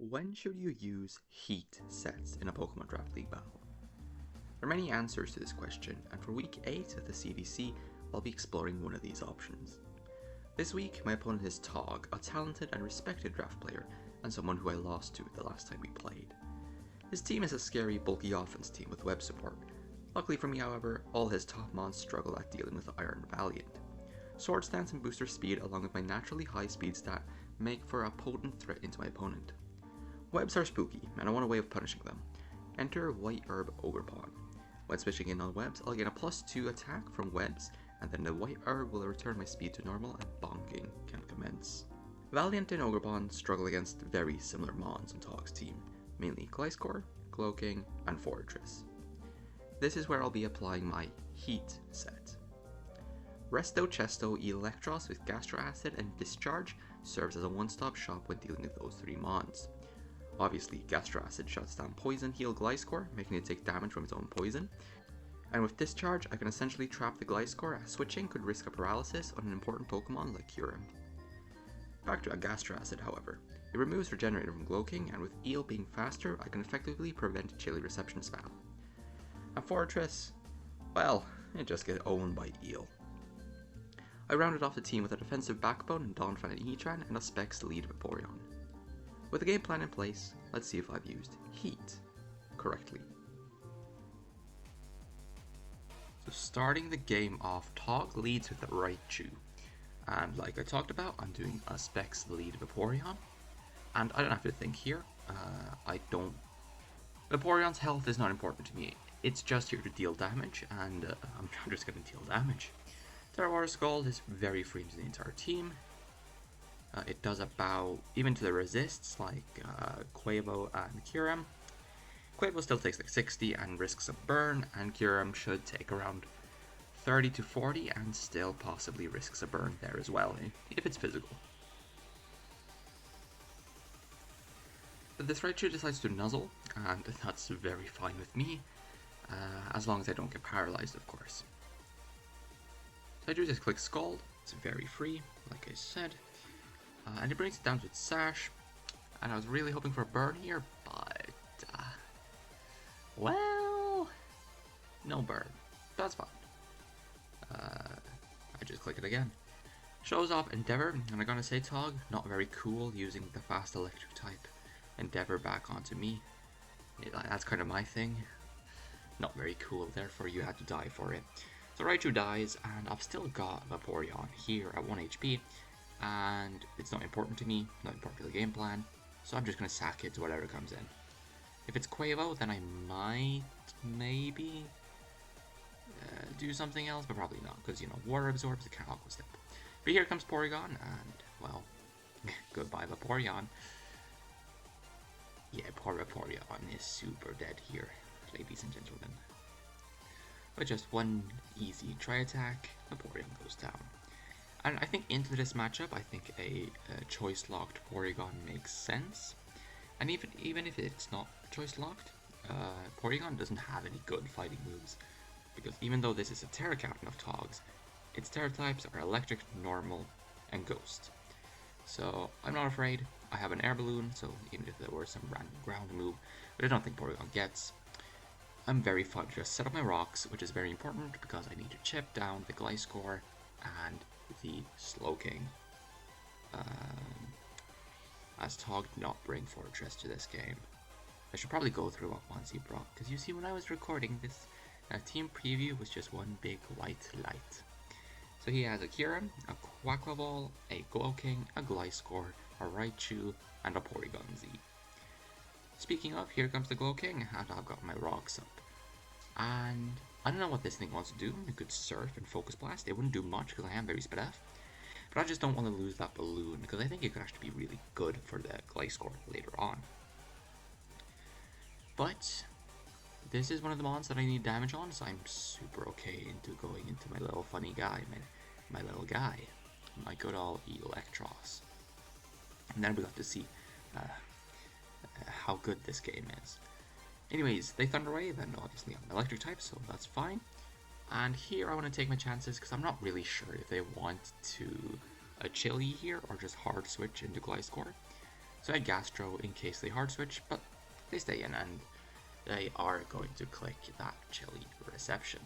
When should you use heat sets in a Pokemon Draft League battle? There are many answers to this question, and for week 8 of the CDC, I'll be exploring one of these options. This week, my opponent is Tog, a talented and respected draft player, and someone who I lost to the last time we played. His team is a scary, bulky offense team with web support. Luckily for me, however, all his top mons struggle at dealing with Iron Valiant. Sword Stance and Booster Speed, along with my naturally high speed stat, make for a potent threat into my opponent. Webs are spooky, and I want a way of punishing them. Enter White Herb Ogerpon. When switching in on webs, I'll gain a +2 attack from webs, and then the White Herb will return my speed to normal and bonking can commence. Valiant and Ogerpon struggle against very similar mons on Tog's team, mainly Gliscor, Cloaking, and Fortress. This is where I'll be applying my Heat set. Resto Chesto Electros with Gastro Acid and Discharge serves as a one-stop shop when dealing with those 3 mons. Obviously, Gastro Acid shuts down Poison Heal Gliscor, making it take damage from its own poison. And with Discharge, I can essentially trap the Gliscor, as switching could risk a paralysis on an important Pokemon like Kyurem. Back to a Gastro Acid, however. It removes Regenerator from Cloaking, and with Eel being faster, I can effectively prevent Chilly Reception spam. And Fortress, well, it just gets owned by Eel. I rounded off the team with a defensive backbone in Donphan and Heatran, and a Specs lead Vaporeon. With a game plan in place, let's see if I've used Heat correctly. So starting the game off, Tog leads with the Raichu. And like I talked about, I'm doing a Specs lead Vaporeon. And I don't have to think here. Vaporeon's health is not important to me. It's just here to deal damage, and I'm just going to deal damage. Terrawater Scald is very free to the entire team. It does about, even to the resists like Quavo and Kyurem. Quavo still takes like 60 and risks a burn, and Kyurem should take around 30 to 40 and still possibly risks a burn there as well, if it's physical. But this Raichu decides to nuzzle, and that's very fine with me, as long as I don't get paralyzed, of course. So I do just click Scald, it's very free, like I said. And it brings it down to its Sash, and I was really hoping for a burn here, but, well, no burn. That's fine. I just click it again. Shows off Endeavor, and I'm gonna say Tog, not very cool using the fast electric type Endeavor back onto me. That's kind of my thing. Not very cool, therefore you had to die for it. So Raichu dies, and I've still got Vaporeon here at 1 HP. And it's not important to me, not important to the game plan, so I'm just going to sack it to whatever comes in. If it's Quavo, then I might, maybe, do something else, but probably not, because, Water absorbs, it can't Aqua Step. But here comes Porygon, and, well, goodbye Vaporeon. Yeah, poor Vaporeon is super dead here, ladies and gentlemen. With just one easy tri-attack, Vaporeon goes down. And I think into this matchup, I think a choice-locked Porygon makes sense. And even if it's not choice-locked, Porygon doesn't have any good fighting moves. Because even though this is a Terra Captain of Togs, its Terra types are Electric, Normal, and Ghost. So I'm not afraid. I have an Air Balloon, so even if there were some random ground move, but I don't think Porygon gets, I'm very fine to just set up my rocks, which is very important because I need to chip down the Gliscor and the Slowking, as Tog did not bring Fortress to this game. I should probably go through what ones he brought, because you see when I was recording this, team preview was just one big white light. So he has a Kyurem, a Quaquaval, a Cloaking, a Gliscor, a Raichu, and a Porygon Z. Speaking of, here comes the Cloaking, and I've got my rocks up. And I don't know what this thing wants to do. It could Surf and Focus Blast. It wouldn't do much because I am very sped off. But I just don't want to lose that balloon because I think it could actually be really good for the Gliscor later on. But this is one of the mons that I need damage on, so I'm super okay into going into my little funny guy, my little guy, my good old Electros. And then we got to see how good this game is. Anyways, they Thunder Wave, and obviously I'm electric type, so that's fine. And here I want to take my chances because I'm not really sure if they want to a Chili here or just hard switch into Gliscor. So I Gastro in case they hard switch, but they stay in and they are going to click that chilly reception.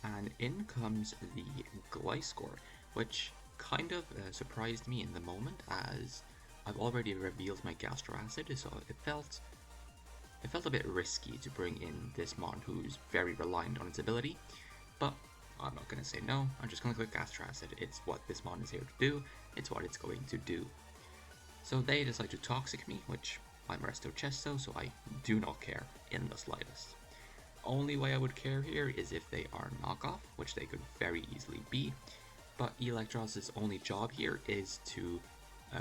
And in comes the Gliscor, which kind of surprised me in the moment, as I've already revealed my Gastro Acid, so it felt a bit risky to bring in this mon who's very reliant on its ability, but I'm not going to say no. I'm just going to click Gastro Acid. It's what this mon is here to do. It's what it's going to do. So they decide to Toxic me, which I'm Resto Chesto, so I do not care in the slightest. Only way I would care here is if they are knockoff, which they could very easily be, but Eelektros's only job here is to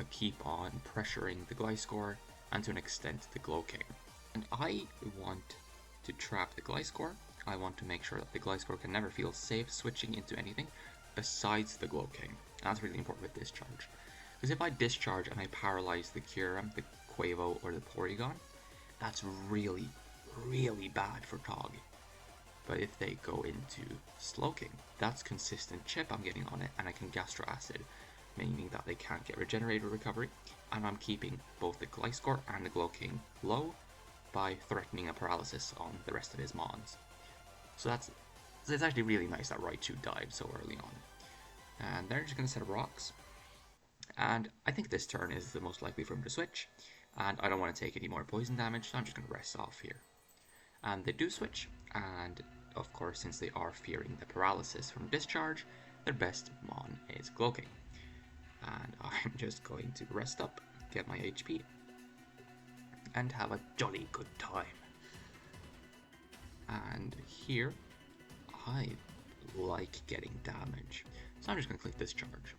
keep on pressuring the Gliscor and to an extent the Gloking. And I want to trap the Gliscor. I want to make sure that the Gliscor can never feel safe switching into anything besides the Gloking. That's really important with Discharge. Because if I Discharge and I paralyze the Kyurem, the Quavo, or the Porygon, that's really, really bad for Tog. But if they go into Slowking, that's consistent chip I'm getting on it, and I can Gastro Acid, meaning that they can't get Regenerator Recovery, and I'm keeping both the Gliscor and the Gloking low by threatening a paralysis on the rest of his mons. So it's actually really nice that Raichu died so early on. And they're just going to set up rocks. And I think this turn is the most likely for him to switch. And I don't want to take any more poison damage, so I'm just going to rest off here. And they do switch, and of course, since they are fearing the paralysis from Discharge, their best mon is Gloking. And I'm just going to rest up, get my HP, and have a jolly good time. And here, I like getting damage, so I'm just going to click Discharge.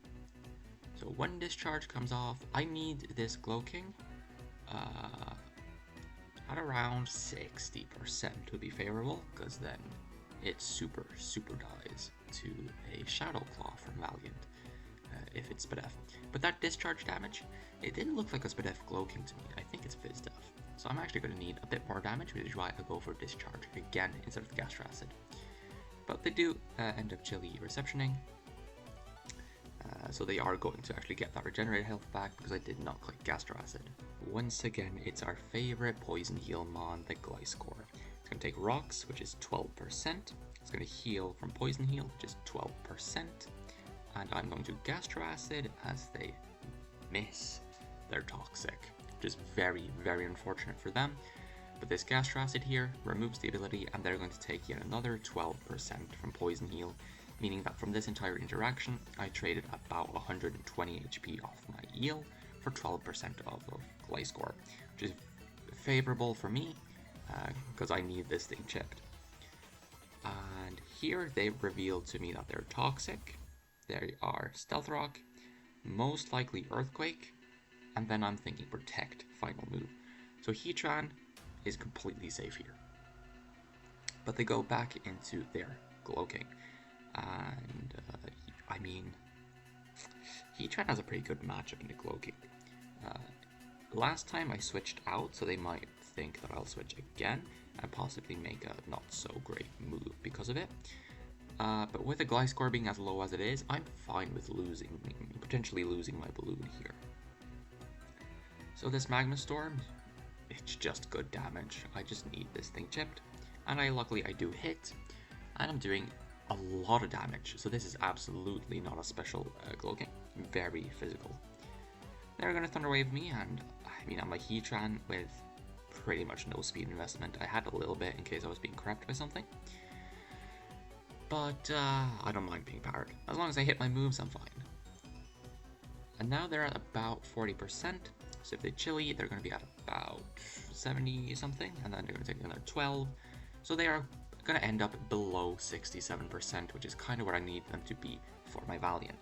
So when Discharge comes off, I need this Gloking at around 60% to be favorable, because then it super dies to a Shadow Claw from Valiant if it's Spadef. But that Discharge damage, it didn't look like a Spadef Gloking to me. I think it's Vizdef. So I'm actually going to need a bit more damage, which is why I go for Discharge again instead of the Gastro Acid. But they do end up chilly receptioning. So they are going to actually get that regenerated health back because I did not click Gastro Acid. Once again, it's our favorite poison heal mon, the Gliscor. It's going to take rocks, which is 12%. It's going to heal from poison heal, which is 12%. And I'm going to Gastro Acid as they miss their toxic, which is very unfortunate for them. But this Gastro Acid here removes the ability, and they're going to take yet another 12% from poison heal, meaning that from this entire interaction, I traded about 120 HP off my Eel for 12% of Gliscor, which is favorable for me, because I need this thing chipped. And here they revealed to me that they're toxic, they are Stealth Rock, most likely Earthquake, and then I'm thinking Protect, final move. So Heatran is completely safe here. But they go back into their Gloking. And, I mean, Heatran has a pretty good matchup in the Gloking. Last time I switched out, so they might think that I'll switch again and possibly make a not so great move because of it. But with the Gliscor being as low as it is, I'm fine with potentially losing my balloon here. So this Magma Storm, it's just good damage. I just need this thing chipped, and luckily I do hit, and I'm doing a lot of damage. So this is absolutely not a special Gloking, very physical. They're gonna Thunder Wave me, and I mean I'm a Heatran with pretty much no speed investment. I had a little bit in case I was being crept by something. But I don't mind being powered. As long as I hit my moves, I'm fine. And now they're at about 40%. So if they chilly, they're going to be at about 70 something. And then they're going to take another 12. So they are going to end up below 67%, which is kind of where I need them to be for my Valiant.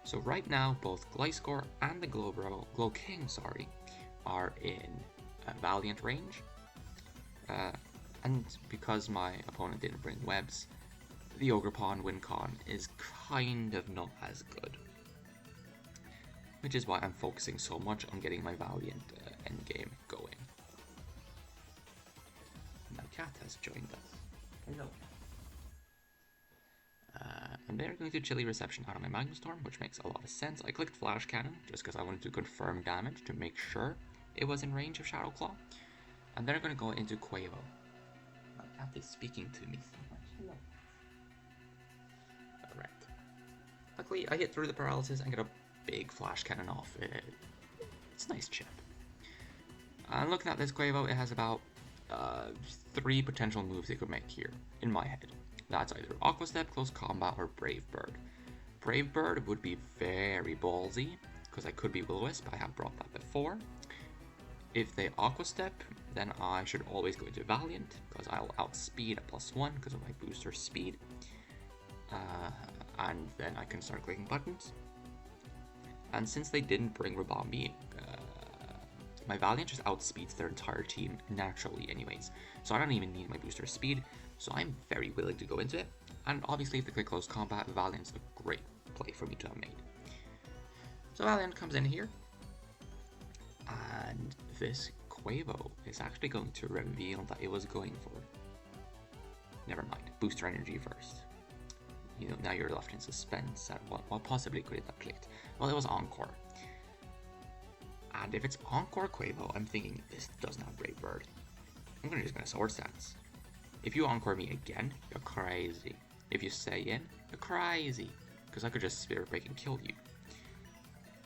So right now, both Gliscor and the Gloking, are in Valiant range. And because my opponent didn't bring webs, the Ogerpon Wincon is kind of not as good. Which is why I'm focusing so much on getting my Valiant endgame going. My cat has joined us. Hello. And they're going to Chilly Reception out of my Magnum Storm, which makes a lot of sense. I clicked Flash Cannon just because I wanted to confirm damage to make sure it was in range of Shadow Claw. And they're going to go into Quavo. My cat is speaking to me so much. Alright. Luckily, I hit through the paralysis and get a big Flash Cannon off. It's a nice chip. And looking at this Quavo, it has about 3 potential moves it could make here, in my head. That's either Aqua Step, Close Combat, or Brave Bird. Brave Bird would be very ballsy, because I could be Will-O-Wisp, I have brought that before. If they Aqua Step, then I should always go into Valiant, because I'll outspeed at +1 because of my booster speed. And then I can start clicking buttons. And since they didn't bring Rabambi, my Valiant just outspeeds their entire team naturally anyways, so I don't even need my booster speed, so I'm very willing to go into it. And obviously if they click Close Combat, Valiant's a great play for me to have made. So Valiant comes in here, and this Quavo is actually going to reveal that it was going for, never mind, booster energy first. You know, now you're left in suspense at what possibly could it have clicked. Well, it was Encore. And if it's Encore Quavo, I'm thinking this doesn't have Brave Bird. I'm just gonna Sword Stance. If you Encore me again, you're crazy. If you stay in, you're crazy. Because I could just Spirit Break and kill you.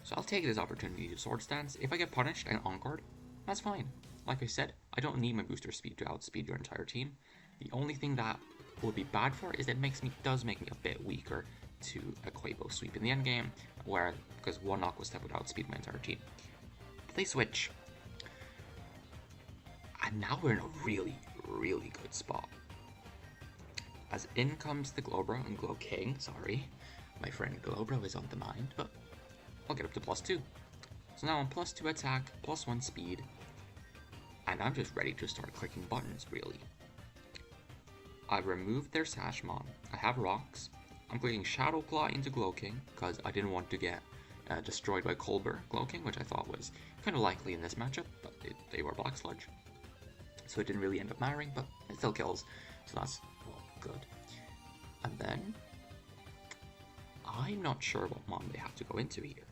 So I'll take this opportunity to Sword Stance. If I get punished and Encored, that's fine. Like I said, I don't need my booster speed to outspeed your entire team. The only thing that would be bad for is it does make me a bit weaker to a Quavo sweep in the endgame, because one Aqua Step would outspeed my entire team. They switch, and now we're in a really, really good spot. As in comes the Glowbro and Glow King. Sorry, my friend Glowbro is on the mind, but I'll get up to +2. So now I'm +2 attack, +1 speed, and I'm just ready to start clicking buttons, really. I removed their Sashmon. I have rocks. I'm clicking Shadow Claw into Glow King because I didn't want to get destroyed by Colbur Glow King, which I thought was kind of likely in this matchup, but they were Black Sludge. So it didn't really end up mattering, but it still kills, so that's good. And then, I'm not sure what mon they have to go into here.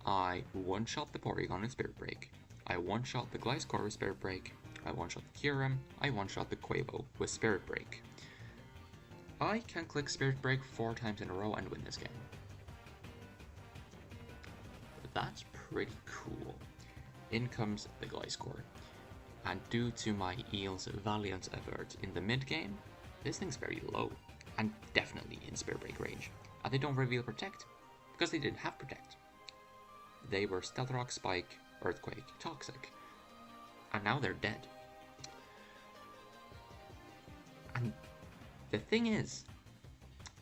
I one-shot the Porygon with Spirit Break. I one-shot the Gliscor with Spirit Break. I one-shot the Kyurem. I one-shot the Quavo with Spirit Break. I can click Spirit Break 4 times in a row and win this game. That's pretty cool. In comes the Gliscor. And due to my Eel's valiant effort in the mid-game, this thing's very low, and definitely in Spirit Break range. And they don't reveal Protect, because they didn't have Protect. They were Stealth Rock, Spike, Earthquake, Toxic, and now they're dead. And the thing is,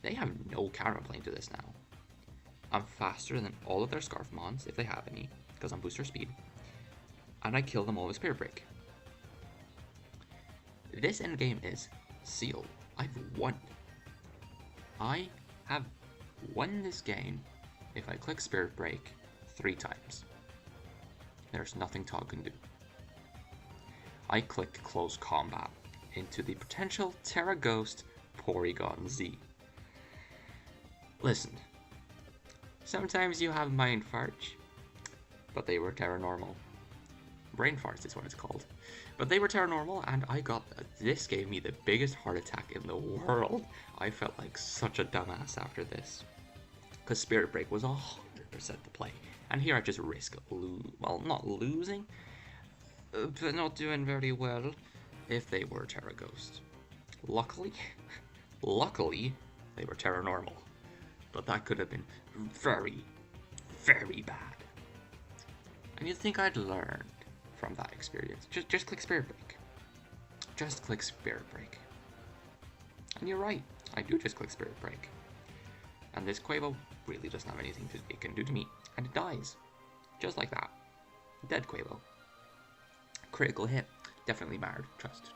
they have no counterplay to this now. I'm faster than all of their Scarf Mons, if they have any, because I'm booster speed, and I kill them all with Spirit Break. This endgame is sealed. I've won. I have won this game if I click Spirit Break 3 times. There's nothing Todd can do. I click Close Combat into the potential Terra Ghost Porygon Z. Listen, sometimes you have mind farts, but they were Terra Normal. Brain farts is what it's called. But they were Terra Normal, and this gave me the biggest heart attack in the world. I felt like such a dumbass after this. Because Spirit Break was 100% the play. And here I just risk, not losing, but not doing very well if they were Terra Ghost. Luckily, they were Terra Normal. But that could have been very, very bad. And you'd think I'd learned from that experience. Just click Spirit Break. Just click Spirit Break. And you're right, I do just click Spirit Break. And this Quavo really doesn't have anything it can do to me, and it dies. Just like that. Dead Quavo. Critical hit. Definitely marred. Trust.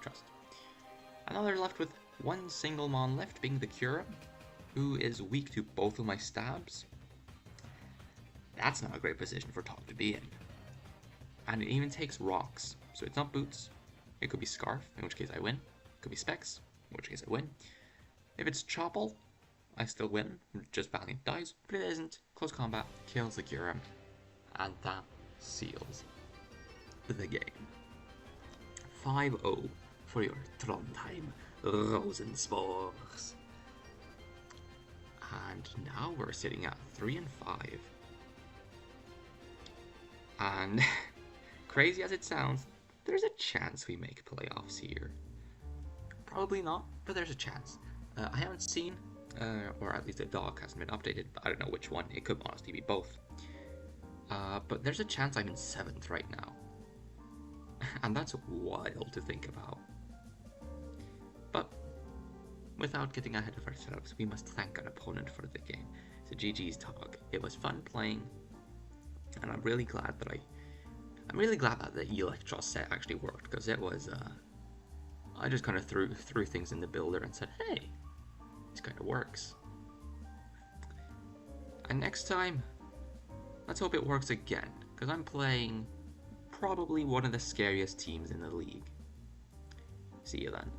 And now they're left with one single mon left, being the Kyurem, who is weak to both of my stabs. That's not a great position for Todd to be in. And it even takes rocks, so it's not boots. It could be Scarf, in which case I win. It could be Specs, in which case I win. If it's Chople, I still win, just Valiant dies, but it isn't. Close combat, kills the Guram, and that seals the game. 5-0 for your Trondheim Rosenspores. And now we're sitting at 3-5. And crazy as it sounds, there's a chance we make playoffs here. Probably not, but there's a chance. I haven't seen, or at least the dog hasn't been updated. I don't know which one. It could honestly be both. But there's a chance I'm in 7th right now. And that's wild to think about. But without getting ahead of ourselves, we must thank our opponent for the game. So GG's dog. It was fun playing, and I'm really glad that the Electros set actually worked, because it was I just kind of threw things in the builder and said, hey, this kind of works. And next time, let's hope it works again, because I'm playing probably one of the scariest teams in the league. See you then.